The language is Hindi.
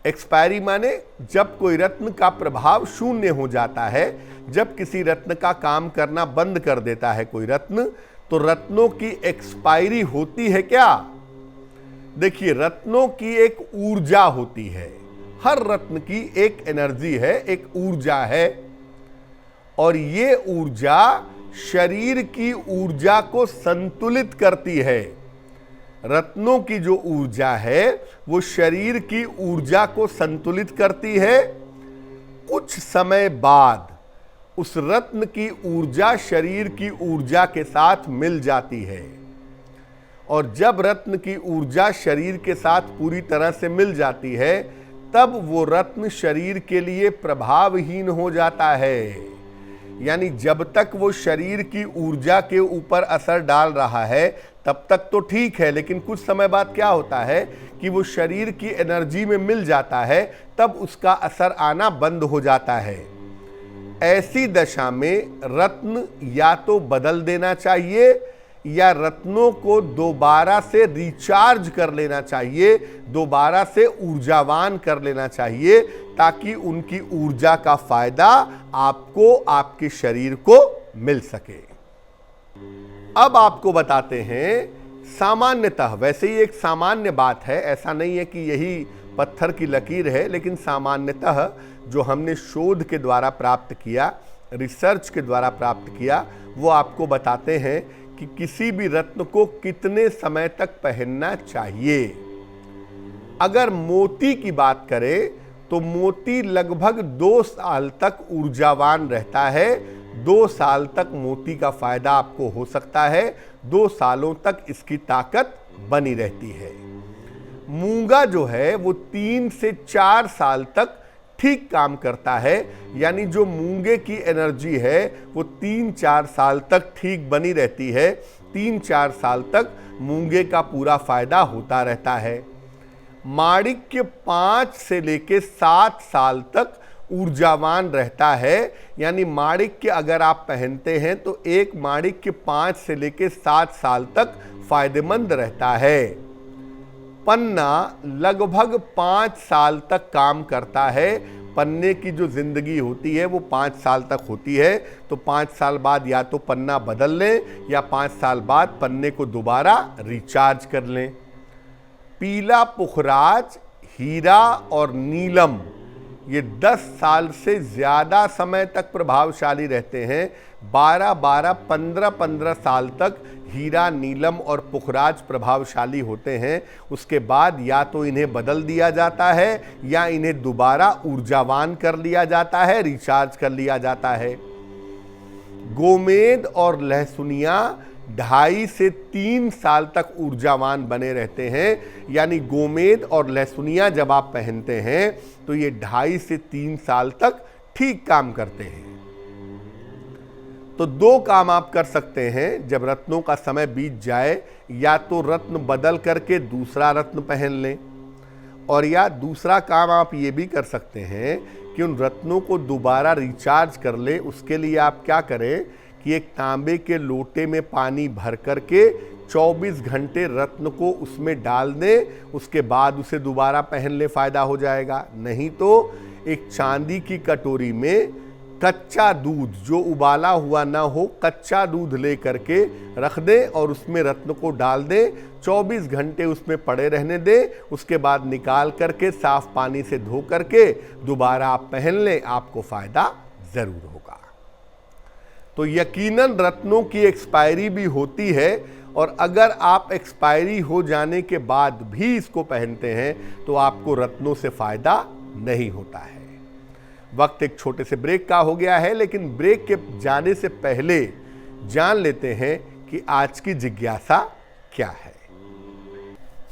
एक्सपायरी माने जब कोई रत्न का प्रभाव शून्य हो जाता है, जब किसी रत्न का काम करना बंद कर देता है कोई रत्न, तो रत्नों की एक्सपायरी होती है क्या? देखिए, रत्नों की एक ऊर्जा होती है, हर रत्न की एक एनर्जी है, एक ऊर्जा है, और ये ऊर्जा शरीर की ऊर्जा को संतुलित करती है। रत्नों की जो ऊर्जा है वो शरीर की ऊर्जा को संतुलित करती है। कुछ समय बाद उस रत्न की ऊर्जा शरीर की ऊर्जा के साथ मिल जाती है, और जब रत्न की ऊर्जा शरीर के साथ पूरी तरह से मिल जाती है, तब वो रत्न शरीर के लिए प्रभावहीन हो जाता है। यानी जब तक वो शरीर की ऊर्जा के ऊपर असर डाल रहा है तब तक तो ठीक है, लेकिन कुछ समय बाद क्या होता है कि वो शरीर की एनर्जी में मिल जाता है, तब उसका असर आना बंद हो जाता है। ऐसी दशा में रत्न या तो बदल देना चाहिए या रत्नों को दोबारा से रिचार्ज कर लेना चाहिए, दोबारा से ऊर्जावान कर लेना चाहिए, ताकि उनकी ऊर्जा का फायदा आपको, आपके शरीर को मिल सके। अब आपको बताते हैं, सामान्यतः, वैसे ही एक सामान्य बात है, ऐसा नहीं है कि यही पत्थर की लकीर है, लेकिन सामान्यतः जो हमने शोध के द्वारा प्राप्त किया, रिसर्च के द्वारा प्राप्त किया, वो आपको बताते हैं कि किसी भी रत्न को कितने समय तक पहनना चाहिए। अगर मोती की बात करें तो मोती लगभग 2 साल तक ऊर्जावान रहता है। 2 साल तक मोती का फायदा आपको हो सकता है, 2 सालों तक इसकी ताकत बनी रहती है। मूंगा जो है वो 3 से 4 साल तक ठीक काम करता है, यानी जो मूंगे की एनर्जी है वो 3-4 साल तक ठीक बनी रहती है। 3-4 साल तक मूंगे का पूरा फायदा होता रहता है। माणिक्य 5 से लेके 7 साल तक ऊर्जावान रहता है, यानी माणिक्य अगर आप पहनते हैं तो एक माणिक्य 5 से लेके 7 साल तक फायदेमंद रहता है। पन्ना लगभग 5 साल तक काम करता है। पन्ने की जो जिंदगी होती है वो 5 साल तक होती है, तो 5 साल बाद या तो पन्ना बदल लें या 5 साल बाद पन्ने को दोबारा रिचार्ज कर लें। पीला पुखराज, हीरा और नीलम ये 10 साल से ज़्यादा समय तक प्रभावशाली रहते हैं। 12-12, 15-15 साल तक हीरा, नीलम और पुखराज प्रभावशाली होते हैं। उसके बाद या तो इन्हें बदल दिया जाता है या इन्हें दोबारा ऊर्जावान कर लिया जाता है, रिचार्ज कर लिया जाता है। गोमेद और लहसुनिया 2.5 से 3 साल तक ऊर्जावान बने रहते हैं, यानी गोमेद और लहसुनिया जब आप पहनते हैं तो ये 2.5 से 3 साल तक ठीक काम करते हैं। तो 2 काम आप कर सकते हैं जब रत्नों का समय बीत जाए, या तो रत्न बदल करके दूसरा रत्न पहन लें, और या दूसरा काम आप ये भी कर सकते हैं कि उन रत्नों को दोबारा रिचार्ज कर लें। उसके लिए आप क्या करें कि एक तांबे के लोटे में पानी भर करके 24 घंटे रत्न को उसमें डाल दें, उसके बाद उसे दोबारा पहन ले, फायदा हो जाएगा। नहीं तो एक चांदी की कटोरी में कच्चा दूध, जो उबाला हुआ ना हो, कच्चा दूध ले करके रख दें और उसमें रत्न को डाल दें, 24 घंटे उसमें पड़े रहने दें। उसके बाद निकाल करके साफ पानी से धो करके दोबारा आप पहन लें, आपको फायदा जरूर होगा। तो यकीनन रत्नों की एक्सपायरी भी होती है, और अगर आप एक्सपायरी हो जाने के बाद भी इसको पहनते हैं तो आपको रत्नों से फायदा नहीं होता है। वक्त एक छोटे से ब्रेक का हो गया है, लेकिन ब्रेक के जाने से पहले जान लेते हैं कि आज की जिज्ञासा क्या है।